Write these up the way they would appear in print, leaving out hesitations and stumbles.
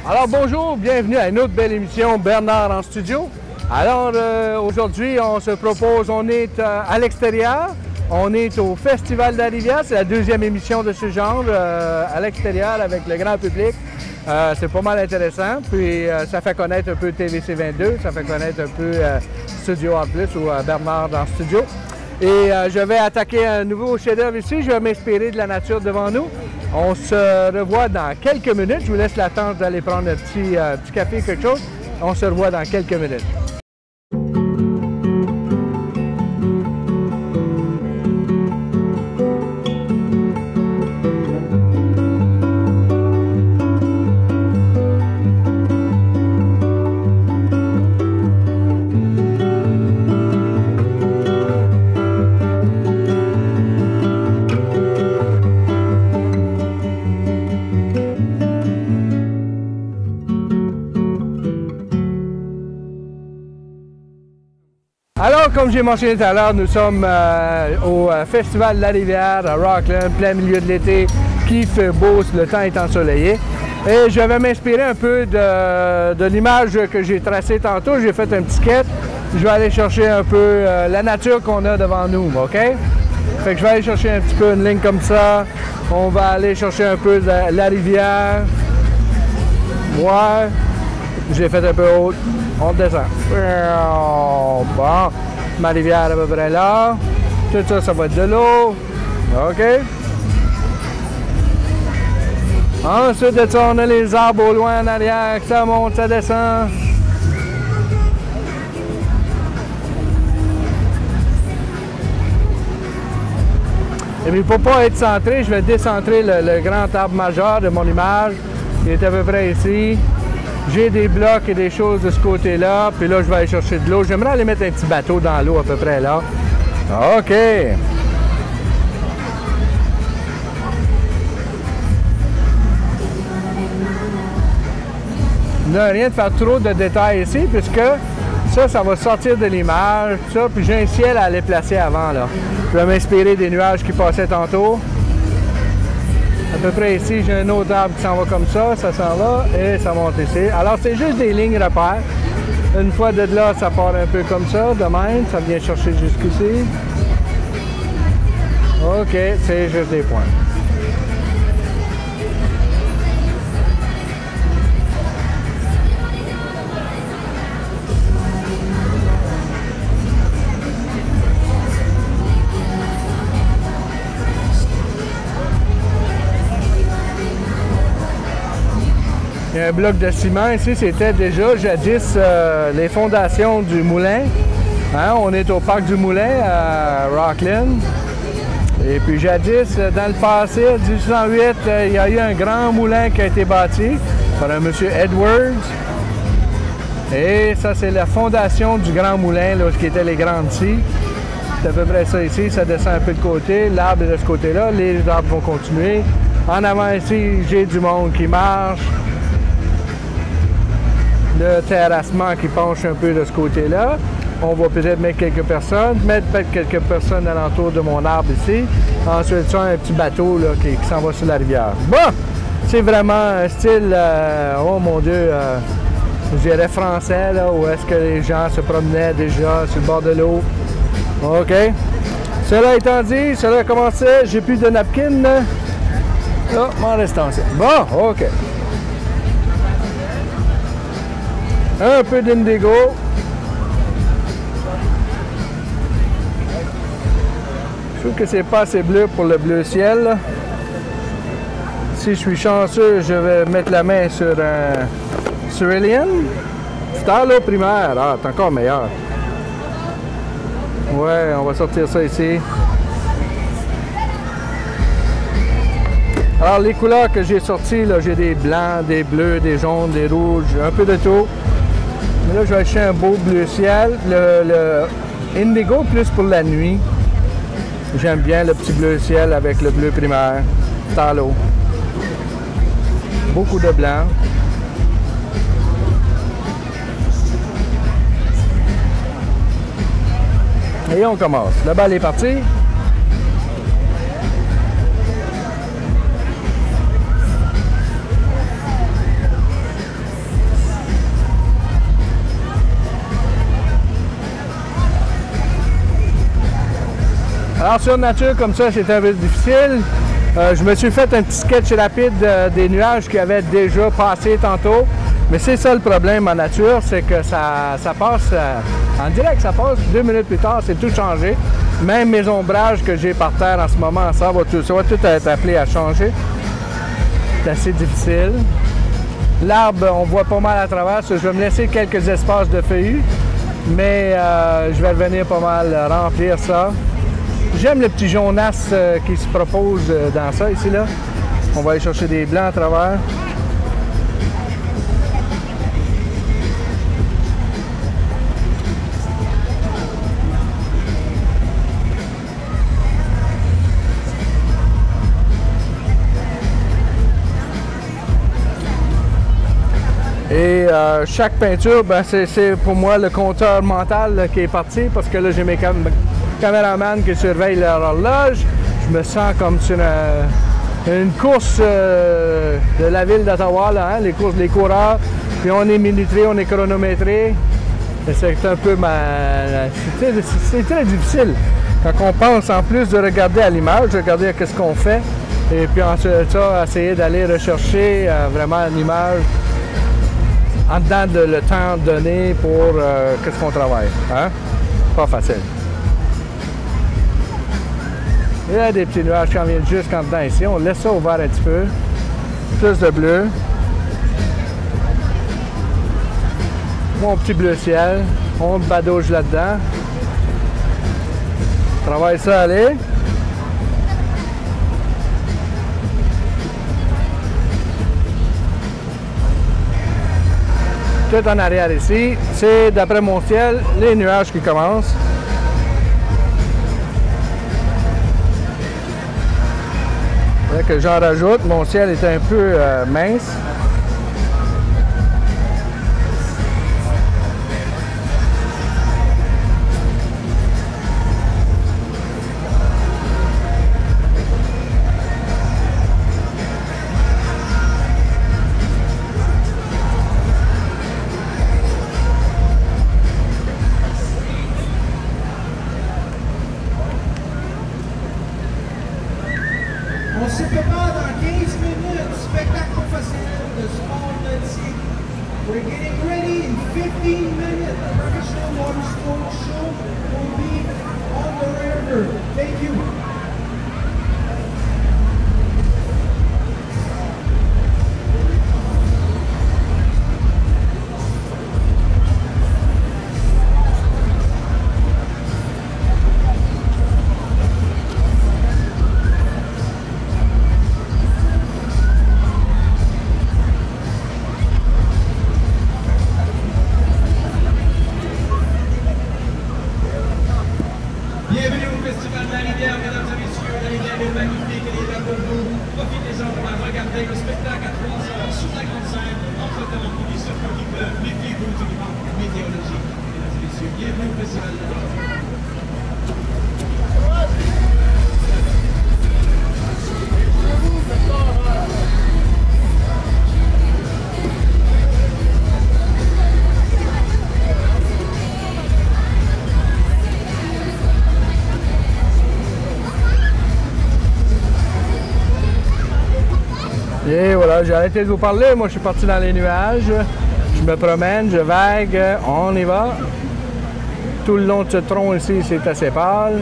Alors bonjour, bienvenue à une autre belle émission Bernard en studio. Alors aujourd'hui on se propose, on est à l'extérieur, on est au Festival de la Rivière, c'est la deuxième émission de ce genre à l'extérieur avec le grand public. C'est pas mal intéressant, puis ça fait connaître un peu TVC22, ça fait connaître un peu Studio en plus ou Bernard en studio. Et je vais attaquer un nouveau chef-d'œuvre ici, je vais m'inspirer de la nature devant nous. On se revoit dans quelques minutes, je vous laisse l'attente d'aller prendre un petit café, quelque chose. On se revoit dans quelques minutes. Alors, comme j'ai mentionné tout à l'heure, nous sommes au Festival de la Rivière à Rockland, plein milieu de l'été, qui fait beau, le temps est ensoleillé. Et je vais m'inspirer un peu de l'image que j'ai tracée tantôt. J'ai fait un petit sketch. Je vais aller chercher un peu la nature qu'on a devant nous, OK? Fait que je vais aller chercher un petit peu une ligne comme ça. On va aller chercher un peu de la rivière. Ouais. J'ai fait un peu haute. On descend. Bon, ma rivière à peu près là. Tout ça, ça va être de l'eau. OK. Ensuite de ça, on a les arbres au loin en arrière. Ça monte, ça descend. Et puis pour ne pas être centré, je vais décentrer le grand arbre majeur de mon image. Il est à peu près ici. J'ai des blocs et des choses de ce côté-là, puis là, je vais aller chercher de l'eau. J'aimerais aller mettre un petit bateau dans l'eau à peu près là. OK. Là, rien de faire trop de détails ici, puisque ça va sortir de l'image, ça, puis j'ai un ciel à aller placer avant, là. Je vais m'inspirer des nuages qui passaient tantôt. À peu près ici, j'ai un autre arbre qui s'en va comme ça s'en va et ça monte ici. Alors, c'est juste des lignes repères. Une fois de là, ça part un peu comme ça, de même, ça vient chercher jusqu'ici. OK, c'est juste des points. Il y a un bloc de ciment ici, c'était déjà jadis les fondations du moulin. Hein? On est au parc du moulin à Rockland. Et puis jadis, dans le passé, en 1808, il y a eu un grand moulin qui a été bâti par un monsieur Edwards. Et ça, c'est la fondation du grand moulin, là, ce qui était les grandes scies. C'est à peu près ça ici, ça descend un peu de côté. L'arbre est de ce côté-là, les arbres vont continuer. En avant ici, j'ai du monde qui marche. Le terrassement qui penche un peu de ce côté-là. On va peut-être mettre quelques personnes, alentour de mon arbre ici. Ensuite, ça, un petit bateau là, qui s'en va sur la rivière. Bon! C'est vraiment un style, oh mon Dieu, je dirais français, là, où est-ce que les gens se promenaient déjà sur le bord de l'eau. OK. Cela étant dit, cela a commencé, j'ai plus de napkin. Là, m'en reste en bon, OK. Un peu d'indigo. Je trouve que c'est pas assez bleu pour le bleu ciel. Si je suis chanceux, je vais mettre la main sur un Cerulean. Stalo primaire. Ah, c'est encore meilleur. Ouais, on va sortir ça ici. Alors, les couleurs que j'ai sorties, là, j'ai des blancs, des bleus, des jaunes, des rouges, un peu de tout. Mais là, je vais acheter un beau bleu ciel. Le indigo plus pour la nuit. J'aime bien le petit bleu ciel avec le bleu primaire. Stalo. Beaucoup de blanc. Et on commence. La balle est partie. Alors sur nature comme ça, c'est un peu difficile. Je me suis fait un petit sketch rapide des nuages qui avaient déjà passé tantôt. Mais c'est ça le problème en nature, c'est que ça passe en direct, ça passe 2 minutes plus tard, c'est tout changé. Même mes ombrages que j'ai par terre en ce moment, ça va tout être appelé à changer. C'est assez difficile. L'arbre, on voit pas mal à travers, je vais me laisser quelques espaces de feuillus, mais je vais revenir pas mal remplir ça. J'aime le petit jaunasse qui se propose dans ça, ici, là. On va aller chercher des blancs à travers. Et chaque peinture, ben, c'est pour moi le compteur mental là, qui est parti parce que là j'ai mes caméramans qui surveillent leur horloge. Je me sens comme sur une course de la ville d'Ottawa, hein, les coureurs. Puis on est minutré, on est chronométré. C'est un peu c'est très difficile. Quand on pense en plus de regarder à l'image, de regarder qu'est-ce qu'on fait. Et puis ensuite ça, essayer d'aller rechercher vraiment l'image. En dedans de le temps donné pour qu'est-ce qu'on travaille. Hein? Pas facile. Il y a des petits nuages qui en viennent juste en dedans ici. On laisse ça ouvert un petit peu. Plus de bleu. Mon petit bleu ciel. On badauge là-dedans. Travaille ça, allez. Tout en arrière ici, c'est d'après mon ciel, les nuages qui commencent. Là que j'en rajoute, mon ciel est un peu mince. On se prépare dans 15 minutes, spectacle professionnel de sport nautique. We're getting ready in 15 minutes. The professional water sports show will be on the river. Thank you. Bienvenue au Festival de la Rivière, mesdames et messieurs. La rivière est magnifique, elle est là pour vous. Profitez-en pour la regarder. Le spectacle à 3 heures sur la grande scène. Entre-temps, il se peut qu'il pleuve. Méfiez-vous du vent météorologique, mesdames et messieurs. Bienvenue au Festival de la Rivière. Et voilà, j'ai arrêté de vous parler. Moi, je suis parti dans les nuages. Je me promène, je vague. On y va. Tout le long de ce tronc ici, c'est assez pâle.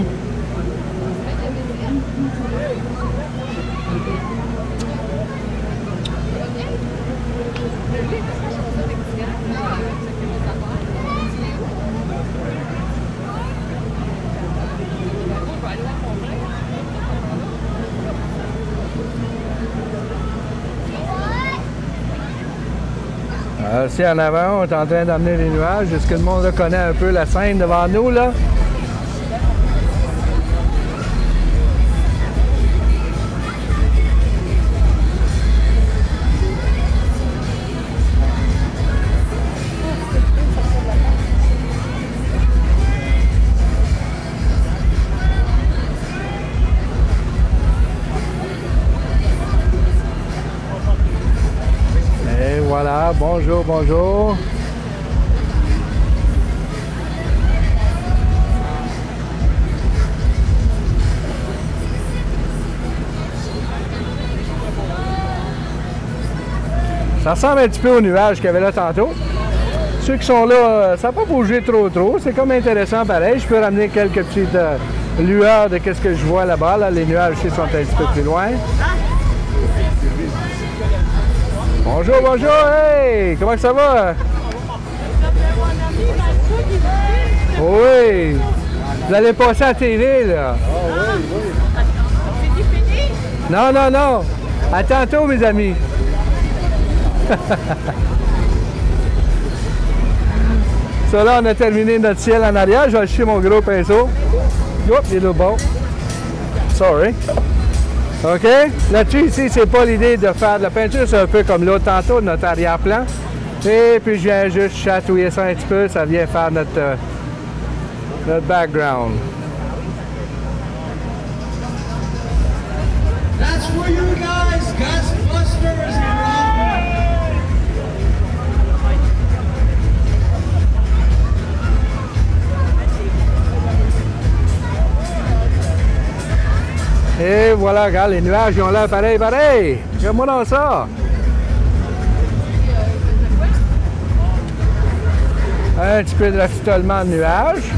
Ici en avant, on est en train d'amener les nuages. Est-ce que le monde reconnaît un peu la scène devant nous, là? Voilà, bonjour, bonjour. Ça ressemble un petit peu aux nuages qu'il y avait là tantôt. Ceux qui sont là, ça n'a pas bougé trop. C'est comme intéressant pareil. Je peux ramener quelques petites lueurs de qu'est-ce que je vois là-bas. Là, les nuages ici sont un petit peu plus loin. Bonjour, bonjour. Hey! Comment ça va? Oui. Vous allez passer à la télé, là. C'est fini? Non, non, non. À tantôt, mes amis. Ça, là, on a terminé notre ciel en arrière. Je vais acheter mon gros pinceau. Oups, il est là bon. Sorry. OK? Là-dessus, ici, c'est pas l'idée de faire de la peinture. C'est un peu comme l'autre tantôt, notre arrière-plan. Et puis, je viens juste chatouiller ça un petit peu. Ça vient faire notre background. That's for you guys, Ghostbusters in Rockland. Et voilà, regarde, les nuages, ils ont l'air pareil. Regarde-moi dans ça. Un petit peu de rafitolement de nuages.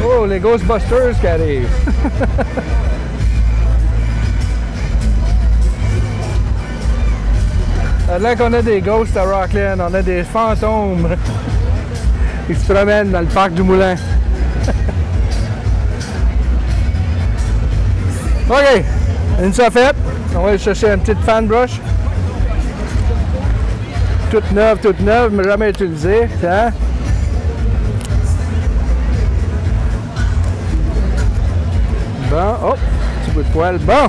Oh, les Ghostbusters qui arrivent. Là qu'on a des ghosts à Rockland, on a des fantômes qui se promènent dans le parc du Moulin. OK, une fois faite, on va aller chercher une petite fan brush. Toute neuve, mais jamais utilisée. Hein? Bon, oh, petit bout de poil. Bon!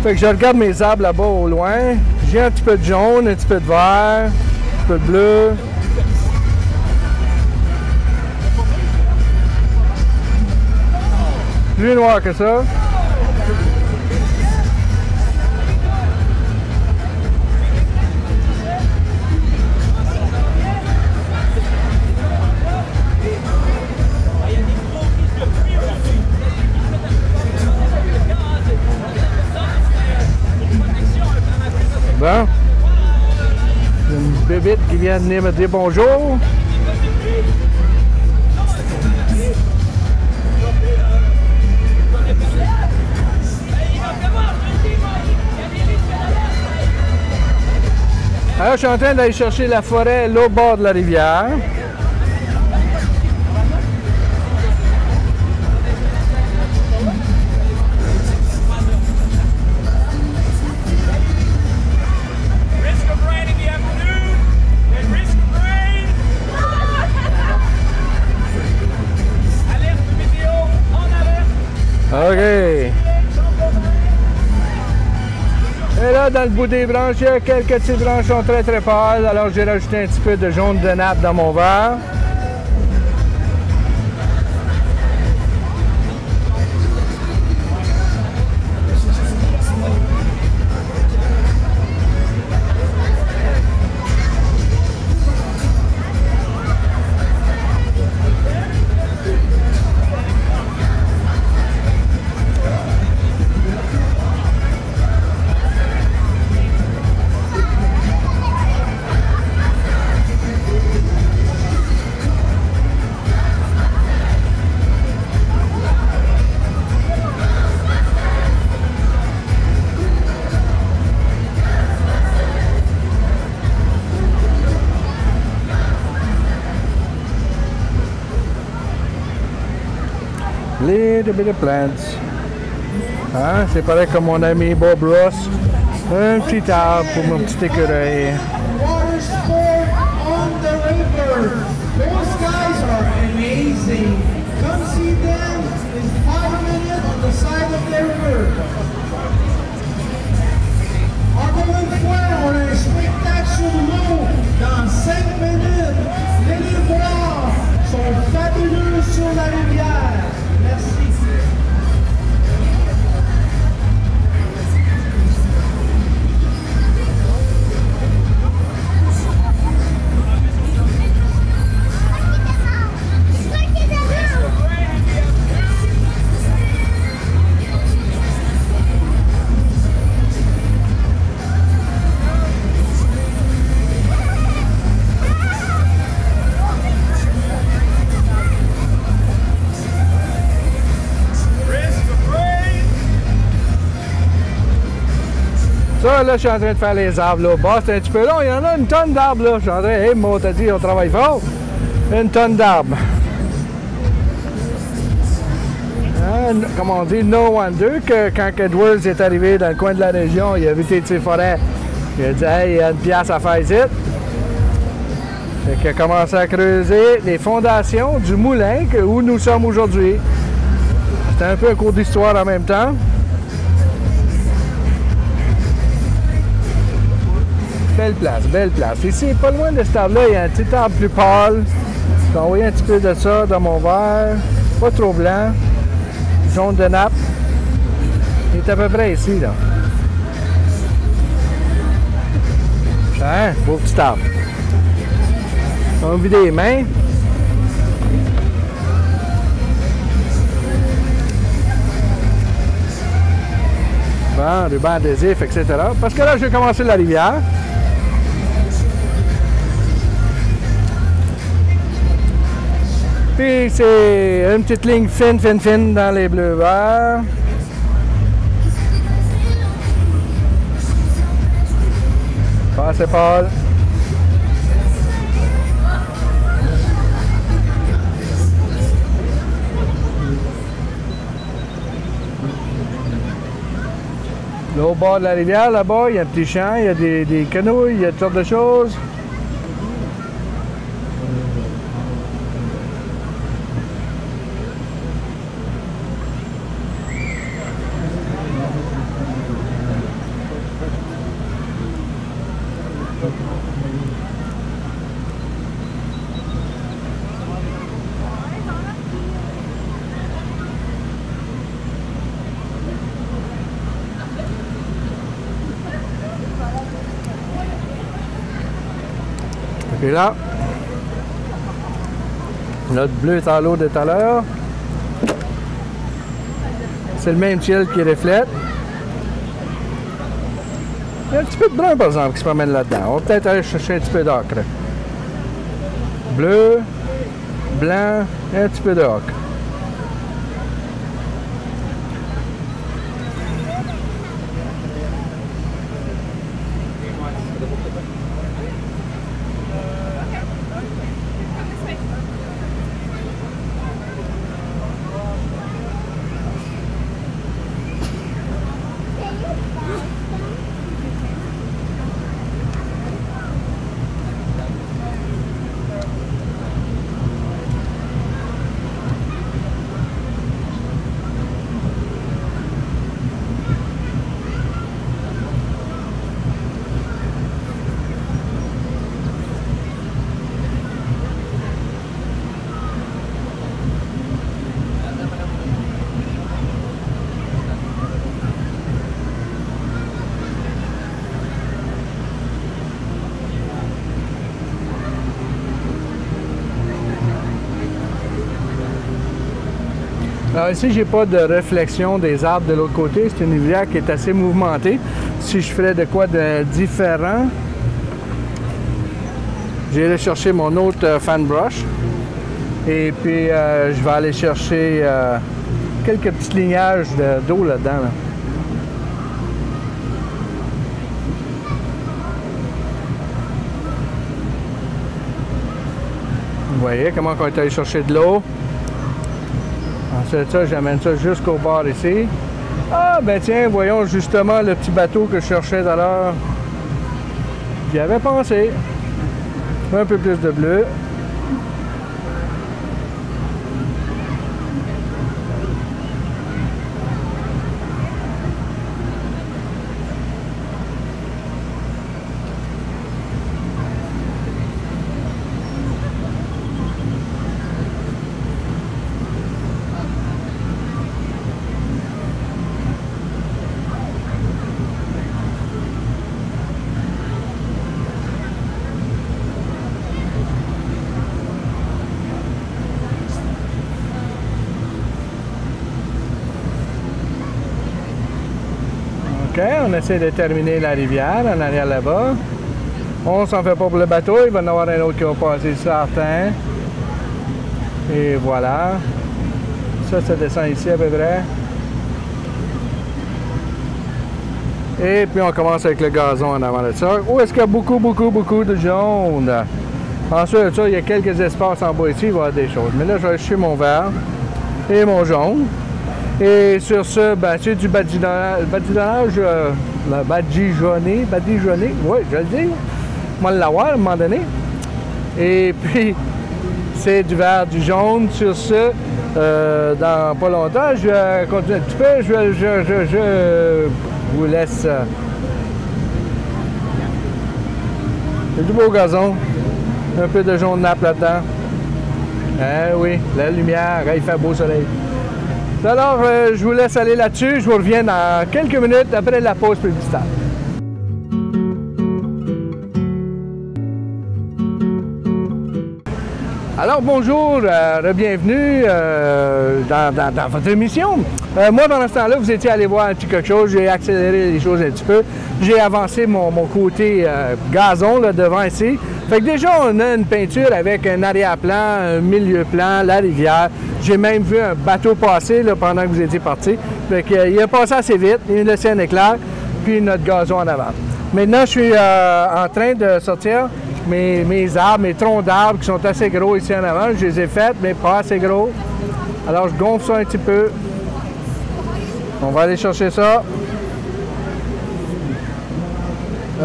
Fait que je regarde mes arbres là-bas au loin. J'ai un petit peu de jaune, un petit peu de vert, un petit peu de bleu. Plus noir que ça. Bon. Une bébite qui vient de venir me dire bonjour. Alors, je suis en train d'aller chercher la forêt là au bord de la rivière. OK. Et là, dans le bout des branches, il y a quelques petites branches qui sont très pâles. Alors, j'ai rajouté un petit peu de jaune de nappe dans mon verre. Little bit of plants. Hein? C'est pareil comme mon ami Bob Ross. Un petit arbre pour mon petit écureuil. Water sport on the river. Those guys are amazing. Come see them in 5 minutes on the side of the river. Encore une fois, on a un spectacle sur l'eau dans 5 minutes. Venez les voir. Ils sont fabuleux sur la rivière. Merci. Ça, là, je suis en train de faire les arbres, là. Bah, c'est un petit peu long. Il y en a une tonne d'arbres, là. Je suis en train, hey, moi, t'as dit, on travaille fort. Une tonne d'arbres. Hein, comme on dit, no wonder que quand Edwards est arrivé dans le coin de la région, il a vu tes forêts. Il a dit, hey, il y a une pièce à faire ici. Fait qu'il a commencé à creuser les fondations du moulin où nous sommes aujourd'hui. C'était un peu un cours d'histoire en même temps. Belle place, belle place. Ici, pas loin de cet arbre-là, il y a un petit arbre plus pâle. J'ai envoyé un petit peu de ça dans mon verre. Pas trop blanc. Jaune de nappe. Il est à peu près ici, là. Hein? Beau petit arbre. On va vider les mains. Bon, ruban adhésif, etc. Parce que là, je vais commencer la rivière. Puis c'est une petite ligne fine dans les bleus verts. Passez Paul. Là, au bord de la rivière, là-bas, il y a un petit champ, il y a des canouilles, il y a toutes sortes de choses. Et là, notre bleu est à l'eau de tout à l'heure. C'est le même ciel qui reflète. Il y a un petit peu de brun, par exemple, qui se promène là-dedans. On va peut-être aller chercher un petit peu d'ocre. Bleu, blanc et un petit peu d'ocre. Alors ici, j'ai pas de réflexion des arbres de l'autre côté. C'est une rivière qui est assez mouvementée. Si je ferais de quoi de différent, j'irai chercher mon autre fan brush. Et puis, je vais aller chercher quelques petits lignages d'eau là-dedans. Là. Vous voyez comment on est allé chercher de l'eau. Ensuite, ça, j'amène ça jusqu'au bord ici. Ah, ben tiens, voyons justement le petit bateau que je cherchais tout à l'heure. J'y avais pensé. Un peu plus de bleu. OK, on essaie de terminer la rivière en arrière là-bas. On s'en fait pas pour le bateau, il va y en avoir un autre qui va passer certain. Et voilà. Ça descend ici à peu près. Et puis on commence avec le gazon en avant de ça. Où est-ce qu'il y a beaucoup de jaune? Ensuite de ça, il y a quelques espaces en bas ici, il va y avoir des choses. Mais là, je vais chercher mon vert et mon jaune. Et sur ce, ben, c'est du badigeonnage, badigeonné, oui, je le dis. Moi, le l'avoir à un moment donné. Et puis, c'est du vert, du jaune. Sur ce, dans pas longtemps, je vais continuer un petit peu. Je vous laisse. C'est du beau gazon. Un peu de jaune nappe là-dedans. Eh oui, la lumière, il fait beau soleil. Alors, je vous laisse aller là-dessus. Je vous reviens dans quelques minutes après la pause publicitaire. Alors, bonjour, bienvenue dans votre émission. Moi, pendant ce temps-là, vous étiez allé voir un petit quelque chose. J'ai accéléré les choses un petit peu. J'ai avancé mon côté gazon là, devant ici. Fait que déjà, on a une peinture avec un arrière-plan, un milieu-plan, la rivière. J'ai même vu un bateau passer là, pendant que vous étiez parti. Fait que, il a passé assez vite, il a laissé un éclair, puis notre gazon en avant. Maintenant, je suis en train de sortir mes arbres, mes troncs d'arbres qui sont assez gros ici en avant. Je les ai faits, mais pas assez gros. Alors, je gonfle ça un petit peu. On va aller chercher ça.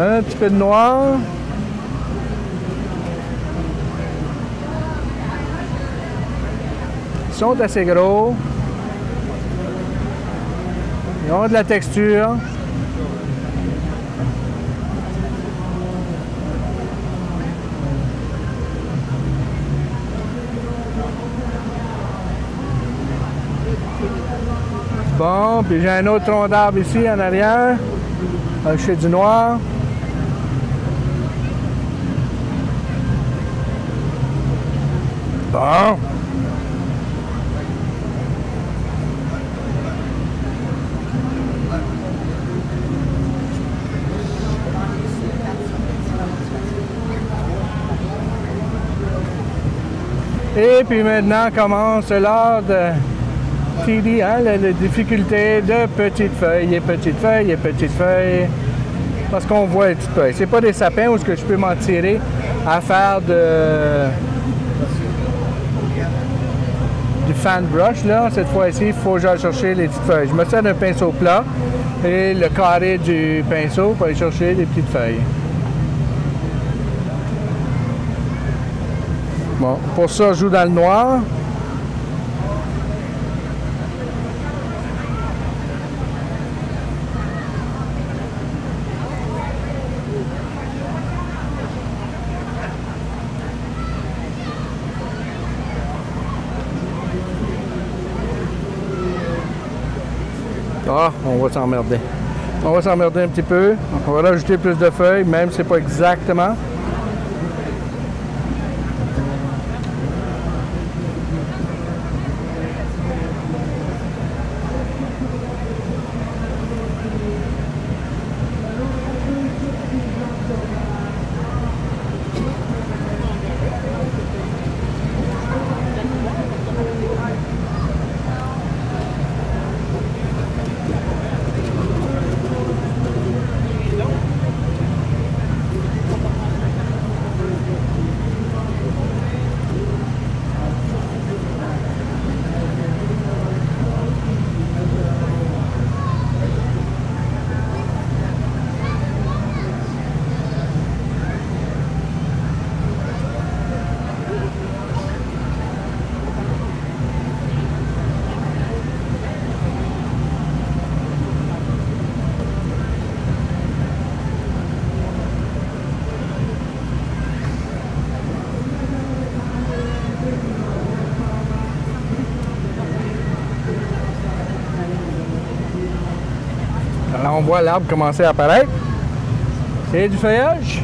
Un petit peu de noir. Ils sont assez gros. Ils ont de la texture. Bon, puis j'ai un autre tronc d'arbre ici en arrière. Je fais du noir. Bon. Et puis maintenant commence l'heure de TD, hein, la difficulté de petites feuilles et petites feuilles et petites feuilles. Parce qu'on voit les petites feuilles. C'est pas des sapins où je peux m'en tirer à faire du fan brush. Là. Cette fois-ci, il faut que j'aille chercher les petites feuilles. Je me sers d'un pinceau plat et le carré du pinceau pour aller chercher les petites feuilles. Bon, pour ça, je joue dans le noir. Ah, on va s'emmerder. On va s'emmerder un petit peu. On va rajouter plus de feuilles, même si c'est pas exactement. Alors, on voit l'arbre commencer à apparaître. C'est du feuillage.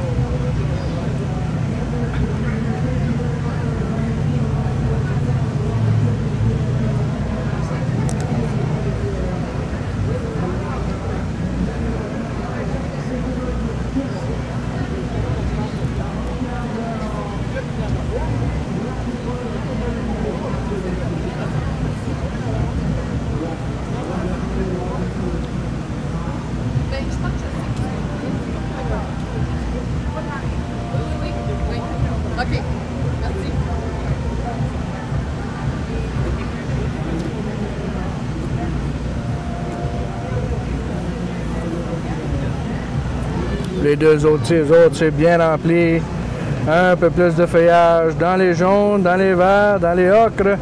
OK. Merci. Les deux autres, c'est bien rempli. Un peu plus de feuillage dans les jaunes, dans les verts, dans les ocres.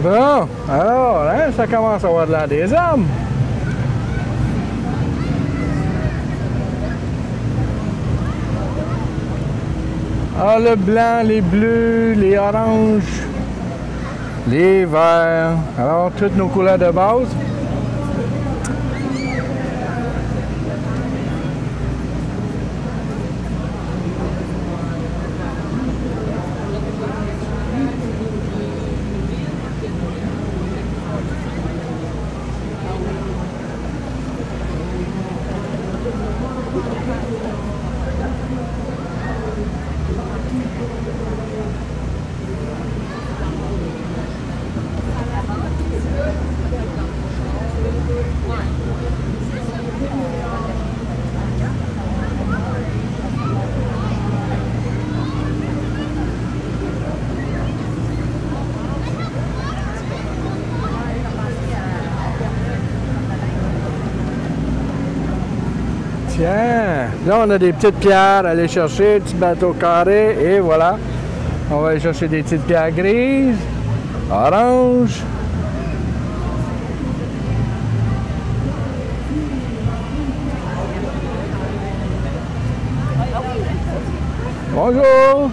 Bon, alors, hein, ça commence à avoir de l'air des hommes. Ah, le blanc, les bleus, les oranges, les verts. Alors, toutes nos couleurs de base. Tiens, là on a des petites pierres à aller chercher, petit bateau carré, et voilà. On va aller chercher des petites pierres grises, oranges. Bonjour!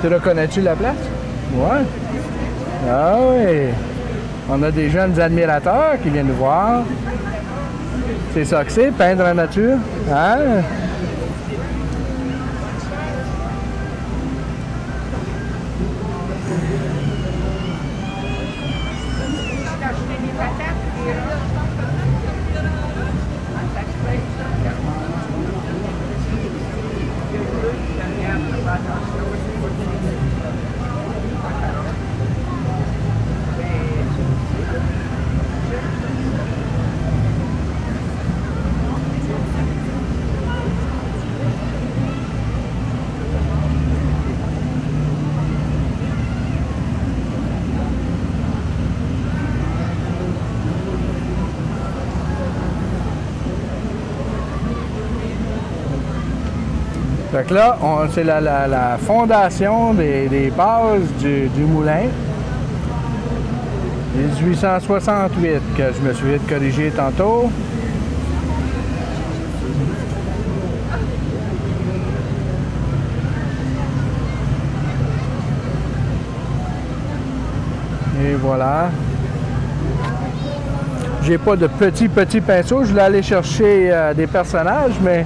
Tu reconnais-tu la place? Ouais. Ah oui. On a des jeunes admirateurs qui viennent nous voir. C'est ça que c'est, peindre la nature. Hein? Fait que là, c'est la fondation des bases du moulin. 1868, que je me suis vite corrigé tantôt. Et voilà. j'ai pas de petits pinceaux. Je voulais aller chercher des personnages, mais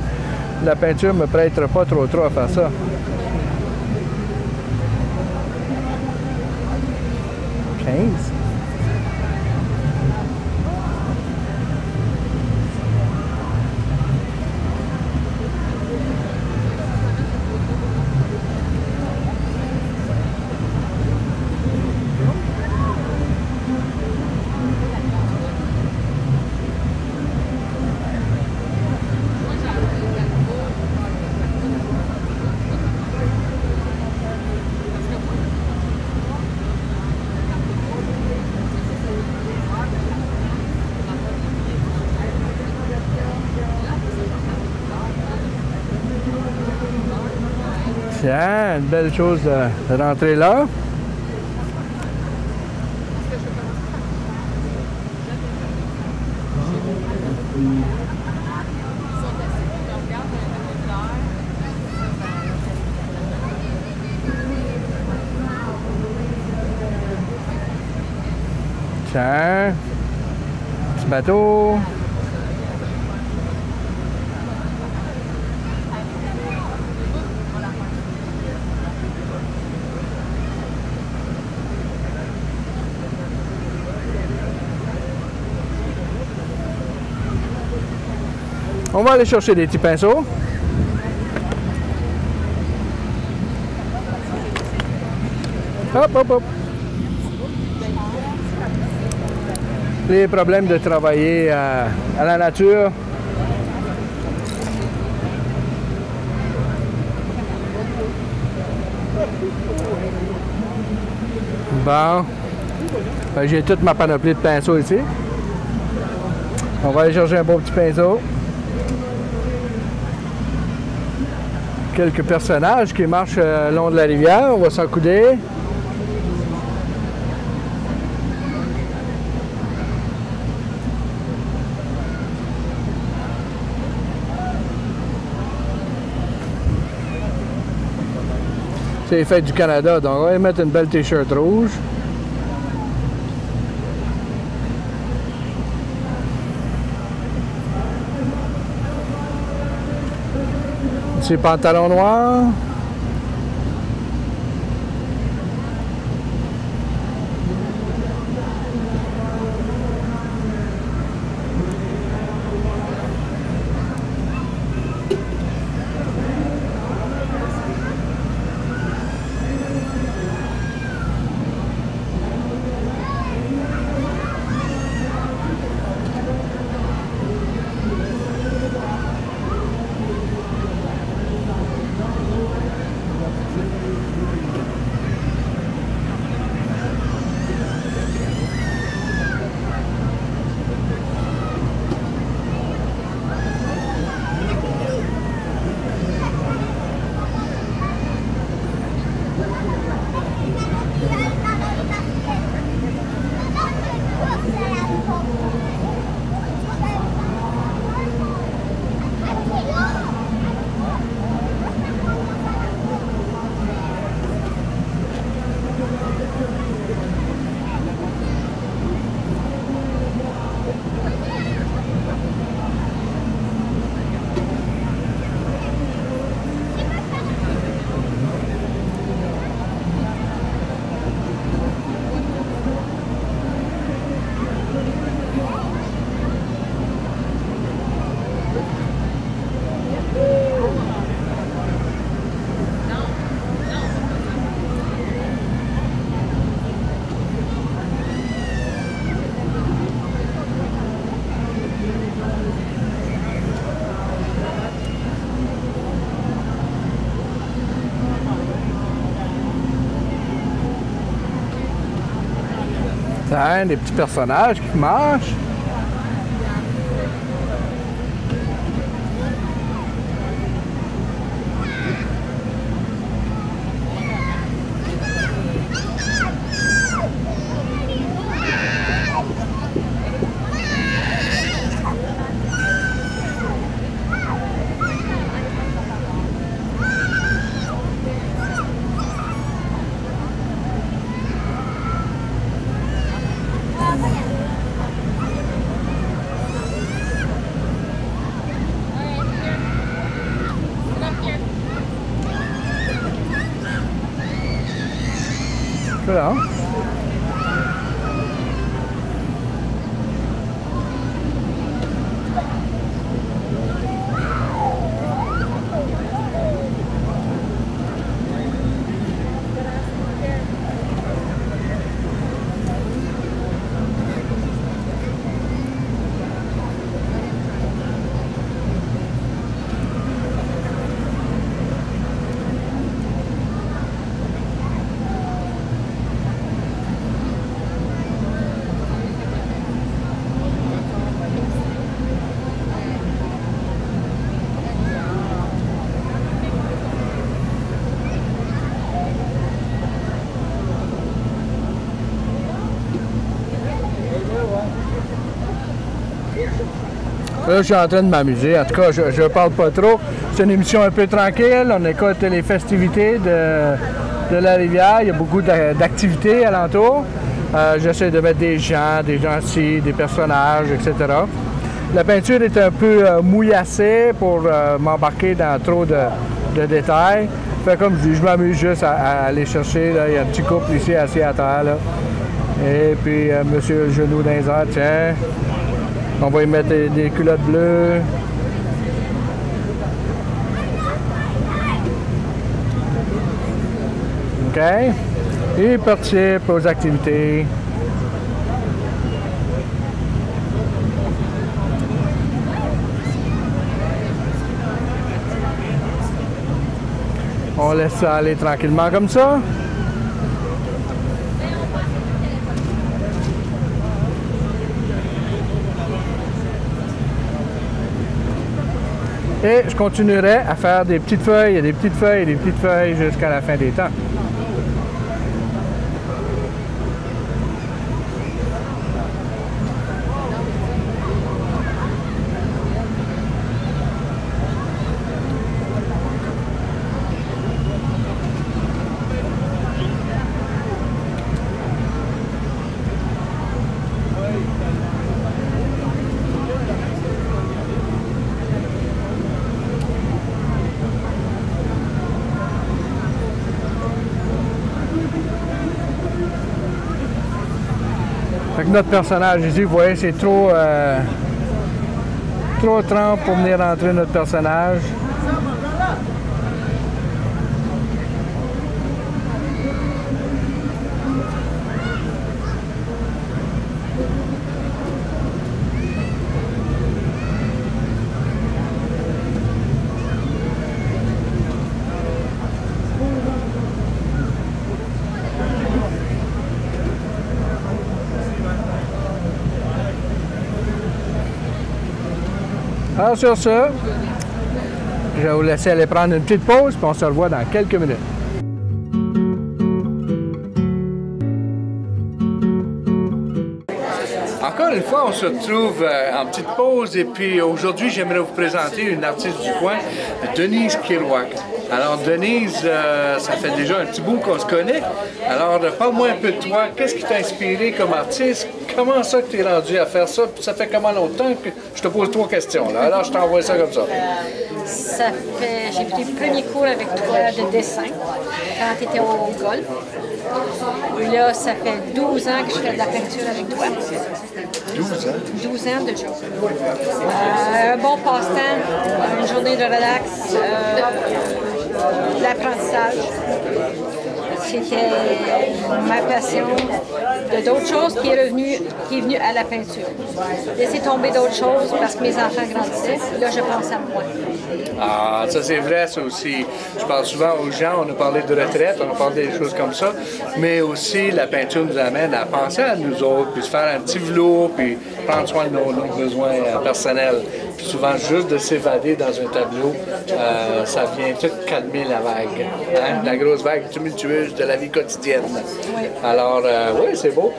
la peinture me prêterait pas trop à faire ça. Tiens, une belle chose de rentrer là. Tiens, petit bateau. On va aller chercher des petits pinceaux. Hop. Les problèmes de travailler à la nature. Bon. Ben, j'ai toute ma panoplie de pinceaux ici. On va aller chercher un beau petit pinceau. Quelques personnages qui marchent le long de la rivière. On va s'accouder. C'est les fêtes du Canada, donc on va y mettre une belle t-shirt rouge. Ces pantalons noirs. Tiens, des petits personnages qui marchent. Voilà. Là, je suis en train de m'amuser. En tout cas, je parle pas trop. C'est une émission un peu tranquille. On écoute les festivités de la rivière. Il y a beaucoup d'activités alentour. J'essaie de mettre des gens ici, des personnages, etc. La peinture est un peu mouillassée pour m'embarquer dans trop de détails. Fait comme je dis, je m'amuse juste à aller chercher. Là. Il y a un petit couple ici assis à terre. Là. Et puis, monsieur le genou dans les airs, tiens. On va y mettre des culottes bleues. OK. Et participe aux activités. On laisse ça aller tranquillement comme ça. Et je continuerai à faire des petites feuilles et des petites feuilles et des petites feuilles jusqu'à la fin des temps. Fait que notre personnage ici, vous voyez, c'est trop trempe pour venir rentrer notre personnage. Alors sur ce, je vais vous laisser aller prendre une petite pause, puis on se revoit dans quelques minutes. Encore une fois, on se retrouve en petite pause et puis aujourd'hui, j'aimerais vous présenter une artiste du coin, Denise Kerouac. Alors Denise, ça fait déjà un petit bout qu'on se connaît. Alors parle-moi un peu de toi, qu'est-ce qui t'a inspiré comme artiste? Comment ça que tu es rendu à faire ça? Ça fait comment longtemps que je te pose 3 questions là? Alors je t'envoie ça comme ça. Ça fait, j'ai pris le premier cours avec toi de dessin quand tu étais au golf. Là, ça fait 12 ans que je fais de la peinture avec toi. 12 ans? 12 ans déjà. Un bon passe-temps, une journée de relax, de l'apprentissage. C'était ma passion de d'autres choses qui est venue à la peinture. Laisser tomber d'autres choses parce que mes enfants grandissaient. Là, je pense à moi. Ah, ça c'est vrai, ça aussi. Je parle souvent aux gens, on a parlé de retraite, on a parlé des choses comme ça, mais aussi la peinture nous amène à penser à nous autres, puis se faire un petit velours, puis prendre soin de nos besoins personnels. Puis souvent, juste de s'évader dans un tableau, ça vient tout calmer la vague, hein? La grosse vague tumultueuse de la vie quotidienne. Oui. Alors, oui, c'est beau.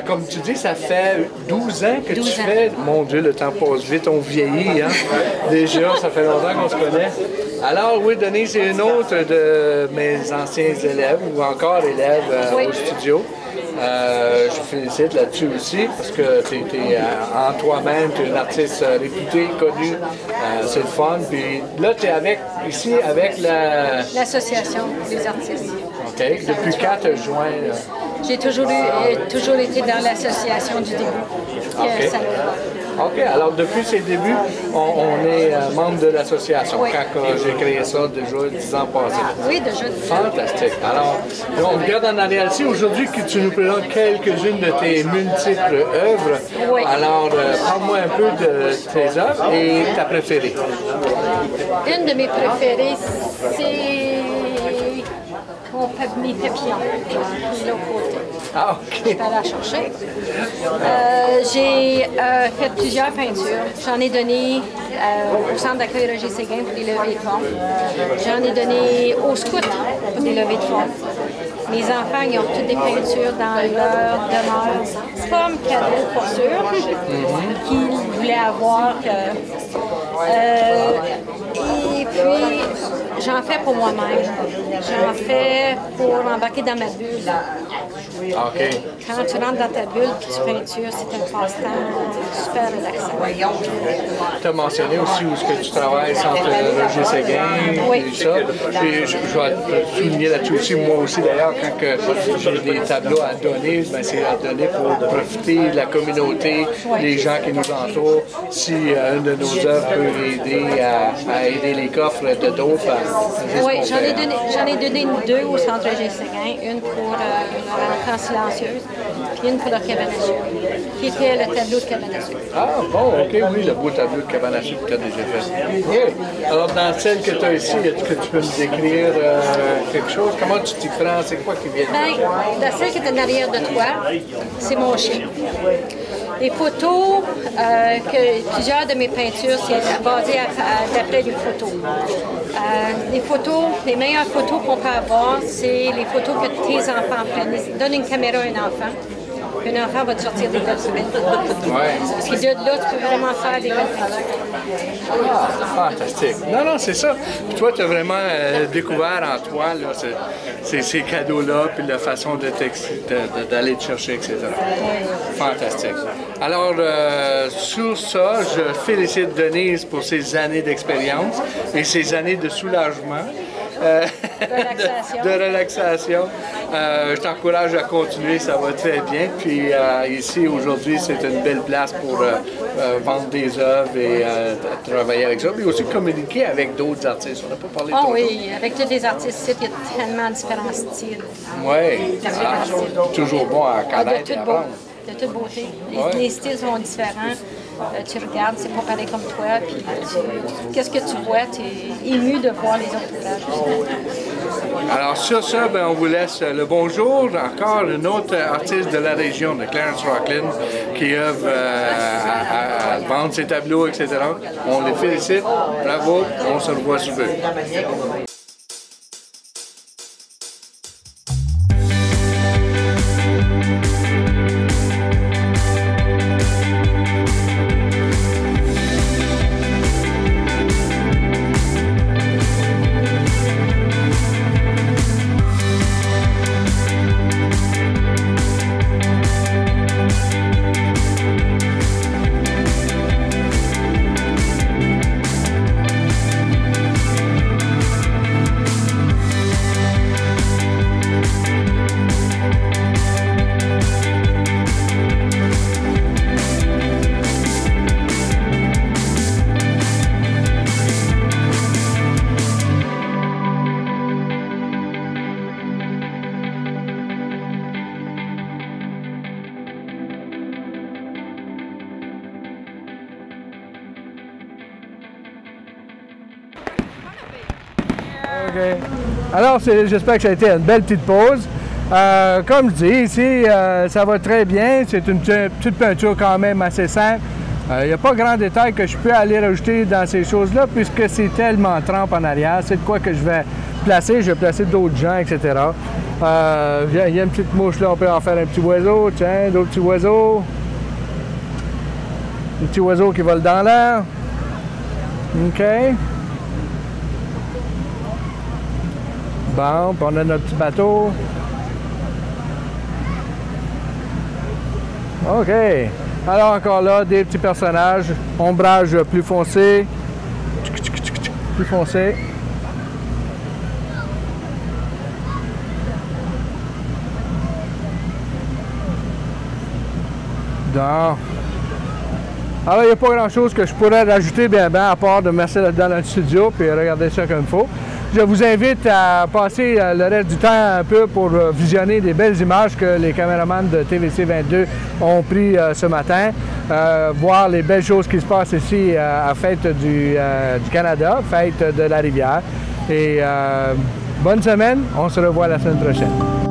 Comme tu dis, ça fait 12 ans que tu fais. Mon Dieu, le temps passe vite, on vieillit. Hein? Déjà, ça fait longtemps qu'on se connaît. Alors, oui, Denise, c'est une autre de mes anciens élèves, ou encore élèves au studio. Je félicite là-dessus aussi, parce que tu es en toi-même, tu es une artiste réputée, connue. C'est le fun. Puis là, tu es ici avec l'association des artistes. OK. Depuis quand tu as joint? J'ai toujours été dans l'association du début. OK. OK. Alors, depuis ses débuts, on est membre de l'association. Oui. Quand j'ai créé ça déjà 10 ans passés. Oui, déjà. Fantastique. Alors, on regarde en arrière ici. Aujourd'hui, que tu nous présentes quelques-unes de tes multiples œuvres. Oui. Alors, parle-moi un peu de tes œuvres et ta préférée. Une de mes préférées, c'est mes papillons. De l'autre côté. Ah, OK. Je vais aller la chercher. J'ai fait plusieurs peintures. J'en ai donné au centre d'accueil Roger Séguin pour des levées de fonds. J'en ai donné au scout pour des levées de fonds. Mes enfants, ils ont toutes des peintures dans leur demeure, comme cadeau pour sûr, qu'ils voulaient avoir. Et puis, j'en fais pour moi-même. J'en fais pour embarquer dans ma bulle. OK. Quand tu rentres dans ta bulle et tu peintures, c'est un passe-temps super relaxant. Tu as mentionné aussi où est-ce que tu travailles, Centre Roger Séguin, Oui. et ça. Puis je vais te souligner là-dessus aussi, moi aussi d'ailleurs, quand j'ai des tableaux à donner, ben, c'est à donner pour profiter de la communauté, les gens qui nous entourent. Si une de nos œuvres peut aider à aider les coffres de d'autres. Oui, j'en ai donné deux au Centre Roger Séguin, une pour leur enfant silencieuse, puis une pour leur cabane à sucre, qui était le tableau de cabane à sucre. Ah, bon, OK, oui, le beau tableau de cabane à sucre que tu as déjà fait. Oui. Alors, dans celle que tu as ici, est-ce que tu peux me décrire quelque chose? Comment tu t'y prends? C'est quoi qui vient de Bien, dans celle qui est en arrière de toi, c'est mon chien. Les photos, plusieurs de mes peintures, c'est basé d'après des photos. Les meilleures photos qu'on peut avoir, c'est les photos que tes enfants prennent. Donne une caméra à un enfant. Un enfant va te sortir des belles photos. Ouais. Puis de là, tu peux vraiment faire des belles peintures. Ah, fantastique. Non, c'est ça. Puis toi, tu as vraiment découvert en toi là, ces cadeaux-là, puis la façon d'aller te chercher, etc. Fantastique. Alors, sur ça, je félicite Denise pour ses années d'expérience et ses années de soulagement. De relaxation. Je t'encourage à continuer, ça va très bien. Puis ici, aujourd'hui, c'est une belle place pour vendre des œuvres et travailler avec ça. Mais aussi communiquer avec d'autres artistes. On n'a pas parlé de Oh oui, avec tous les artistes, il y a tellement différents styles. Oui, toujours bon à connaître et à apprendre. De toute beauté. Les styles sont différents. Tu regardes, c'est pas pareil comme toi. Puis qu'est-ce que tu vois? Tu es ému de voir les autres ouvrages. Alors sur ça, ben, on vous laisse le bonjour. Encore une autre artiste de la région, de Clarence Rocklin, qui œuvre à vendre ses tableaux, etc. On les félicite. Bravo. On se revoit sous peu. Okay. Alors, j'espère que ça a été une belle petite pause. Comme je dis, ici, ça va très bien. C'est une petite peinture quand même assez simple. Il n'y a pas grand détail que je peux aller rajouter dans ces choses-là, puisque c'est tellement trempe en arrière. C'est de quoi que je vais placer. Je vais placer d'autres gens, etc. Il y a une petite mouche là, on peut en faire un petit oiseau. Tiens, d'autres petits oiseaux. Un petit oiseau qui vole dans l'air. OK. Bon, puis on a notre petit bateau. OK. Alors encore là, des petits personnages. Ombrage plus foncé. Plus foncé. Non. Alors, il n'y a pas grand-chose que je pourrais rajouter bien à part de me mettre dans notre studio et regarder ça comme il faut. Je vous invite à passer le reste du temps un peu pour visionner des belles images que les caméramans de TVC 22 ont pris ce matin. Voir les belles choses qui se passent ici à Fête du Canada, Fête de la Rivière. Et bonne semaine, on se revoit la semaine prochaine.